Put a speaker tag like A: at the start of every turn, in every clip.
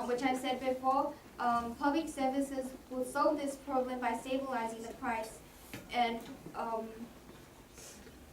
A: which I said before, public services will solve this problem by stabilizing the price. And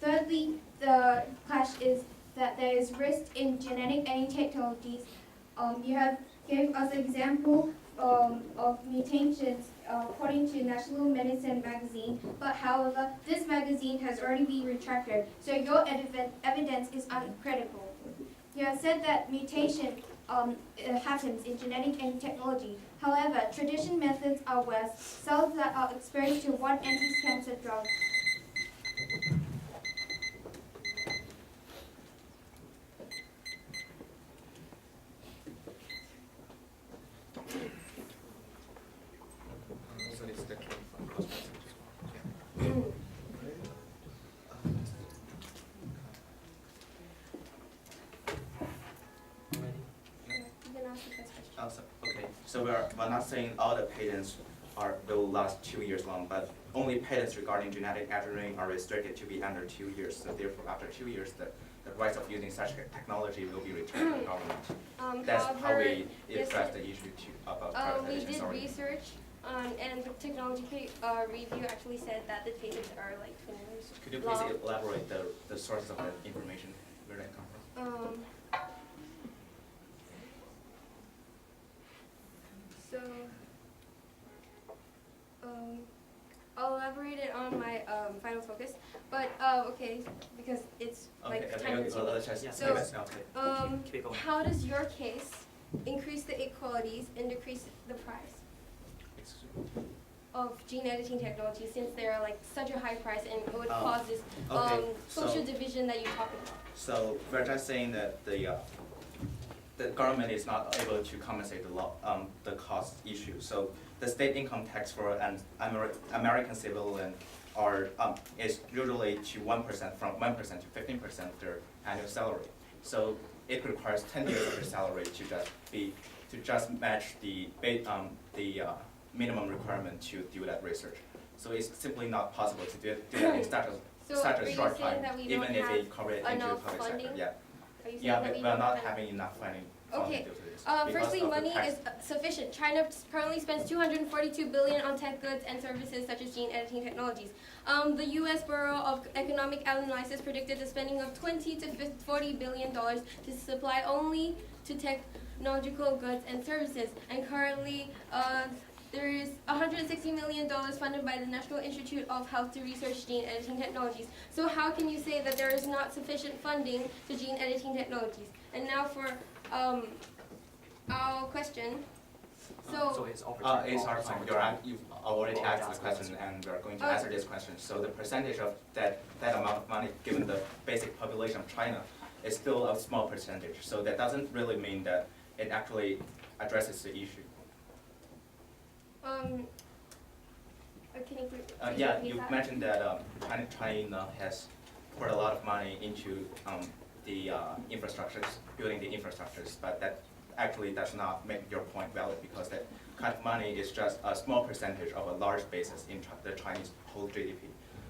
A: thirdly, the clash is that there is risk in genetic editing technologies. You have gave us an example of mutations according to National Medicine magazine, but however, this magazine has already been retracted, so your evidence is uncredible. You have said that mutation happens in genetic and technology. However, traditional methods are worse. Cells that are exposed to one anti-cancer drug
B: So it's the claim from cost percentage as well. Yeah. Okay, so we're not saying all the patents will last 2 years long, but only patents regarding genetic engineering are restricted to be under 2 years. So therefore, after 2 years, the rights of using such technology will be returned to the government. That's how we address the issue about privatization.
C: We did research, and the technology review actually said that the patents are like 20 years long.
B: Could you please elaborate the sources of that information, where that come from?
C: I'll elaborate it on my final focus, but okay, because it's like time consuming. So, how does your case increase the inequalities and decrease the price of gene editing technology, since they are like such a high price and it would cause this social division that you talked about?
B: So we're just saying that the government is not able to compensate the cost issue. So the state income tax for an American civilian is usually to 1%, from 1% to 15% of their annual salary. So it requires 10 years of their salary to just match the minimum requirement to do that research. So it's simply not possible to do that in such a short time, even if it incorporated into the public sector. Yeah, we're not having enough funding.
C: Okay. Firstly, money is sufficient. China currently spends $242 billion on tech goods and services such as gene editing technologies. The U.S. Bureau of Economic Analysis predicted the spending of $20 to $40 billion to supply only to technological goods and services. And currently, there is $160 million funded by the National Institute of Health to research gene editing technologies. So how can you say that there is not sufficient funding to gene editing technologies? And now for our question.
B: So it's our time. You've already asked the question, and we're going to answer this question. So the percentage of that amount of money, given the basic population of China, is still a small percentage. So that doesn't really mean that it actually addresses the issue.
C: Can you
B: yeah, you mentioned that China has poured a lot of money into the infrastructures, building the infrastructures, but that actually does not make your point valid, because that kind of money is just a small percentage of a large basis in the Chinese whole GDP.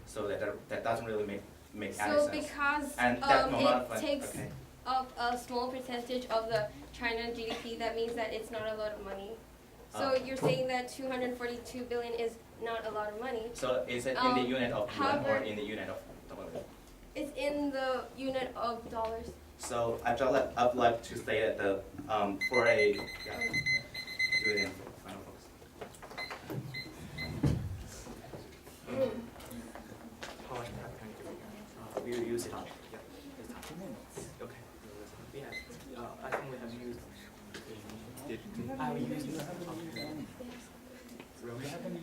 B: So that doesn't really make any sense.
C: So because it takes up a small percentage of the China GDP, that means that it's not a lot of money. So you're saying that 242 billion is not a lot of money.
B: So is it in the unit of yuan or in the unit of dollars?
C: It's in the unit of dollars.
B: So I'd like to say that for a do it in final focus.
D: How much prep can you do? We will use it on okay. Yeah. I think we have used. I will use it.
E: We haven't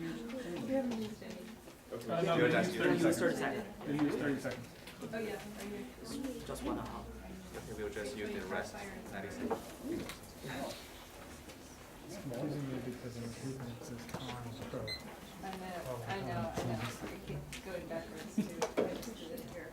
E: used any.
B: Okay.
E: No,
B: You'll just use
D: 30 seconds.
E: We use 30 seconds.
F: Oh yeah.
D: Just 1.5.
B: Okay, we'll just use the rest 90 seconds.
E: It's confusing me because improvements is times pro.
F: I know. It keeps going backwards too. I just did it here.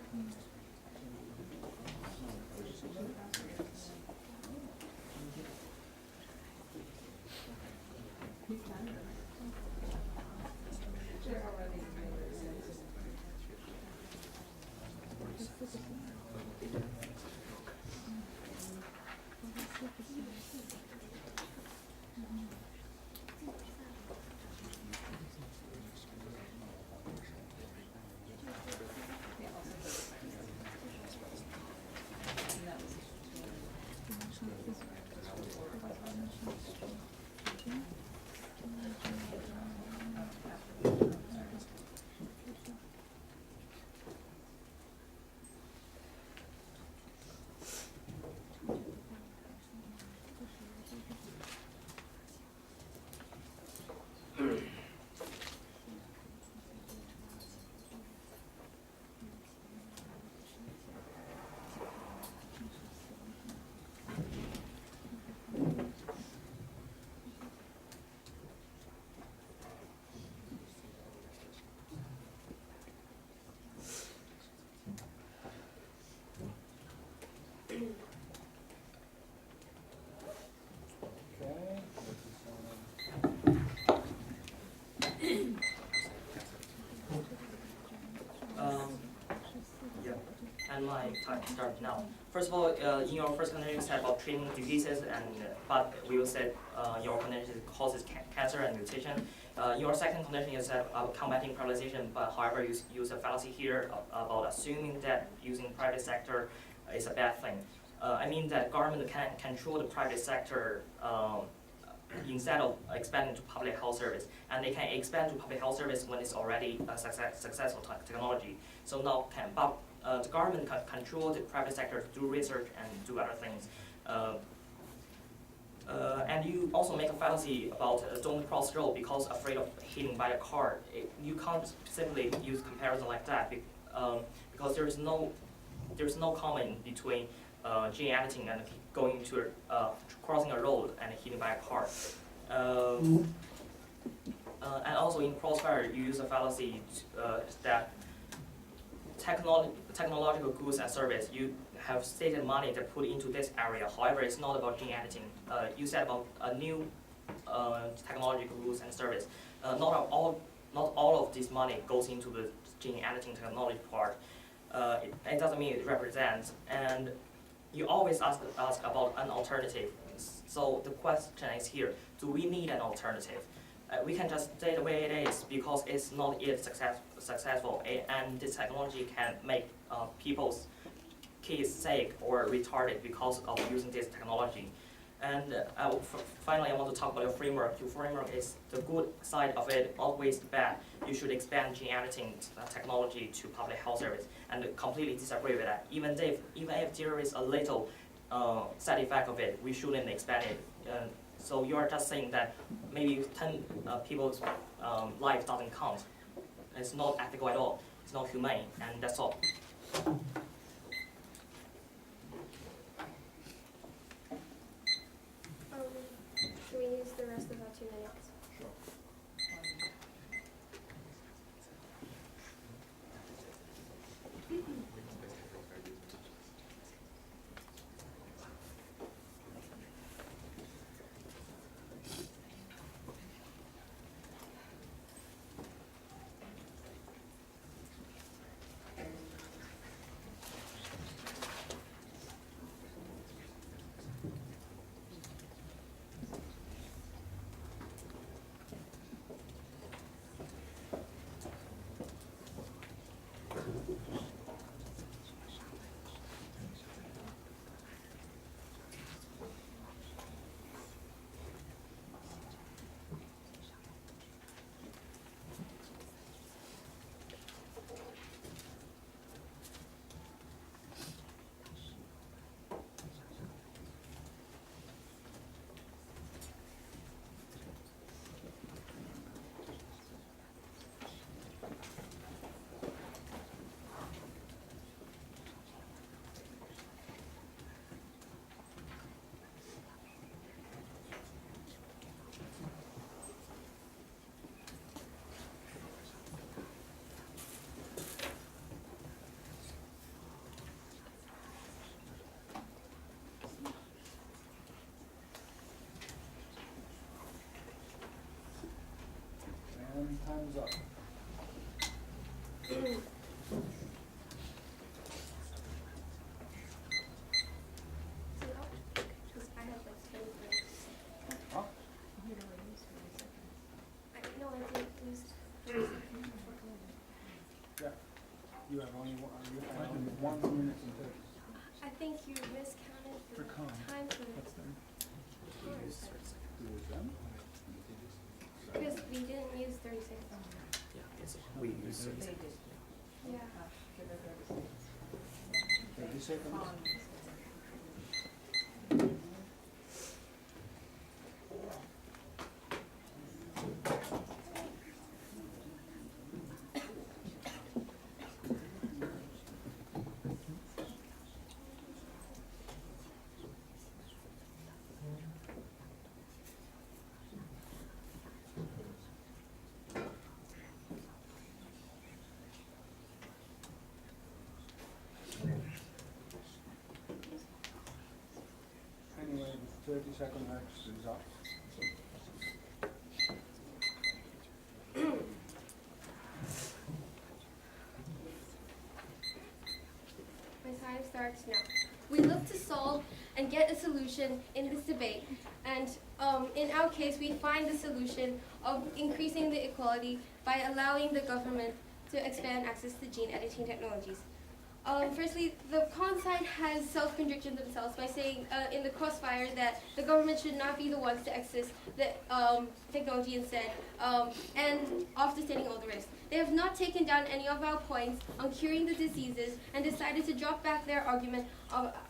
G: start now. First of all, in your first condition, you said about treating diseases, and but we will say your condition causes cancer and mutation. Your second condition is about combating privatization, but however, you use a fallacy here about assuming that using private sector is a bad thing. I mean that government can control the private sector instead of expanding to public health service, and they can expand to public health service when it's already a successful technology. So now the government can control the private sector to do research and do other things. And you also make a fallacy about don't cross road because afraid of hitting by a car. You can't simply use comparison like that because there's no common between gene editing and going to crossing a road and hitting by a car. And also in Crossfire, you use a fallacy that technological goods and service, you have stated money that put into this area. However, it's not about gene editing. You said about a new technological goods and service. Not all of this money goes into the gene editing technology part. It doesn't mean it represents. And you always ask about an alternative. So the question is here, do we need an alternative? We can just stay the way it is because it's not yet successful, and this technology can make people's kids sick or retarded because of using this technology. And finally, I want to talk about your framework. Your framework is the good side of it, always the bad. You should expand gene editing technology to public health service, and completely disagree with that. Even if there is a little side effect of it, we shouldn't expand it. So you are just saying that maybe 10 people's life doesn't count. It's not ethical at all. It's not humane, and that's all.
C: Should we use the rest of our 2 minutes?
E: And time's up. Huh? Yeah. You have only one minute and 30.
C: I think you miscounted the
E: For con.
C: time for
E: What's them?
C: yours.
E: Who is them?
C: Because we didn't use 30 seconds.
G: Yeah, yes, we use it.
F: They did.
C: Yeah.
F: Give it
E: 30 seconds. Anyway, 30-second X is up.
C: My time starts now. We look to solve and get a solution in this debate, and in our case, we find the solution of increasing the equality by allowing the government to expand access to gene editing technologies. Firstly, the con side has self-contradicted themselves by saying in the crossfire that the government should not be the ones to access the technology instead, and after stating all the risks. They have not taken down any of our points on curing the diseases and decided to drop back their argument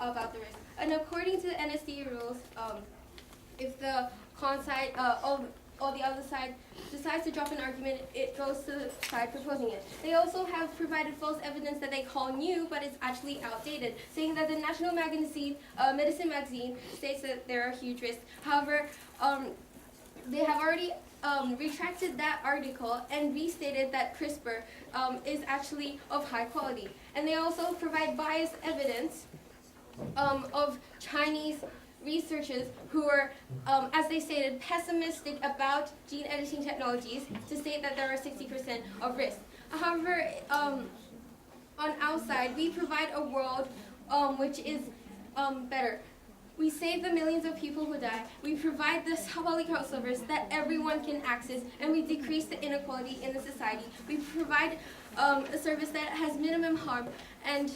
C: about the risk. And according to the NSD rules, if the con side or the other side decides to drop an argument, it goes to the side proposing it. They also have provided false evidence that they call new, but it's actually outdated, saying that the National Magazine, Medicine Magazine states that there are huge risks. However, they have already retracted that article and restated that CRISPR is actually of high quality. And they also provide biased evidence of Chinese researchers who are, as they stated, pessimistic about gene editing technologies to state that there are 60% of risk. However, on our side, we provide a world which is better. We save the millions of people who die. We provide this public health service that everyone can access, and we decrease the inequality in the society. We provide a service that has minimum harm, and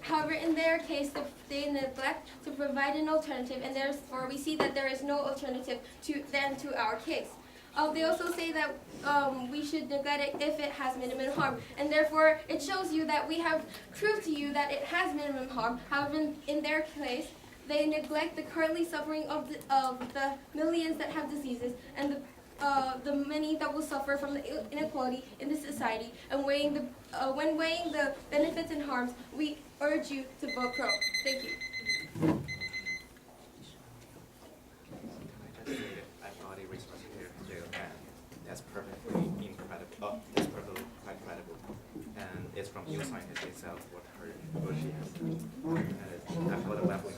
C: however, in their case, they neglect to provide an alternative, and therefore we see that there is no alternative to our case. They also say that we should neglect it if it has minimum harm, and therefore it shows you that we have proved to you that it has minimum harm. However, in their case, they neglect the currently suffering of the millions that have diseases and the many that will suffer from the inequality in the society. And when weighing the benefits and harms, we urge you to vote pro. Thank you.
H: I've already responded to you, and that's perfectly incredible. Oh, that's perfectly quite credible. And it's from your scientist itself what she has done. And I feel the level.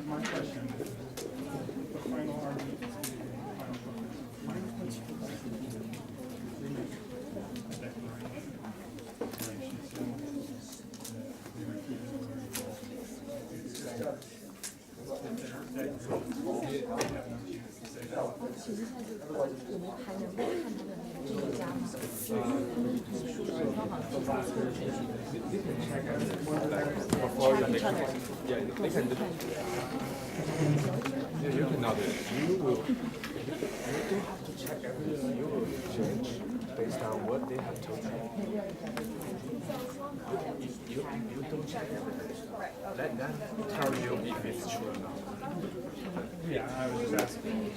E: My question is, the final argument is the final
I: You cannot. You don't have to check everything. You will change based on what they have told you. You don't check everything. Let them tell you if it's true or not.
E: Yeah, I was just asking.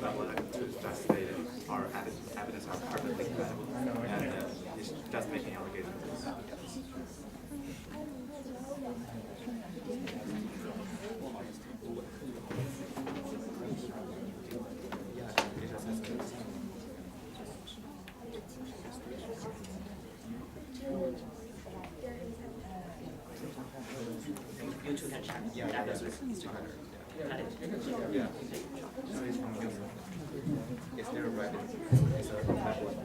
H: I would like to just say that our evidence are perfectly credible, and it's just making allegations.
G: You two can check.
H: Yeah, that's it. Yeah. So it's from you. It's never right. It's a bad one.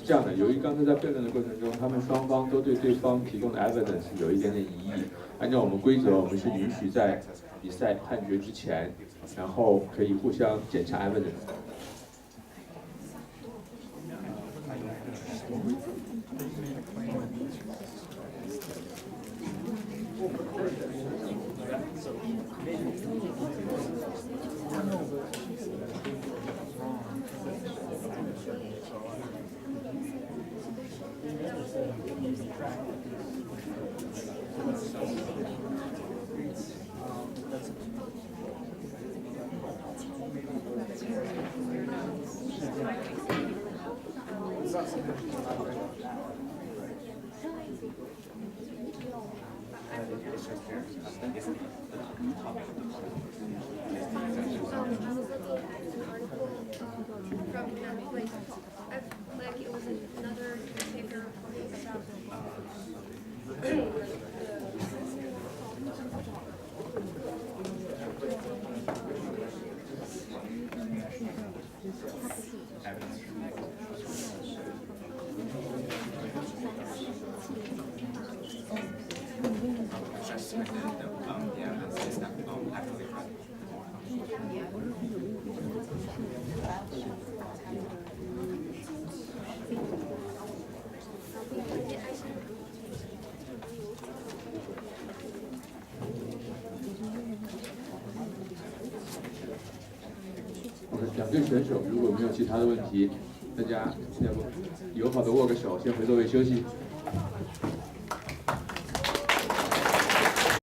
J: 这样的，由于刚才在辩论的过程中，他们双方都对对方提供的 evidence 有一点点疑义。按照我们规则，我们是允许在比赛判决之前，然后可以互相检查 evidence。Like
C: it was another newspaper about
J: 两队选手如果没有其他的问题，大家要不友好的握个手，先回座位休息。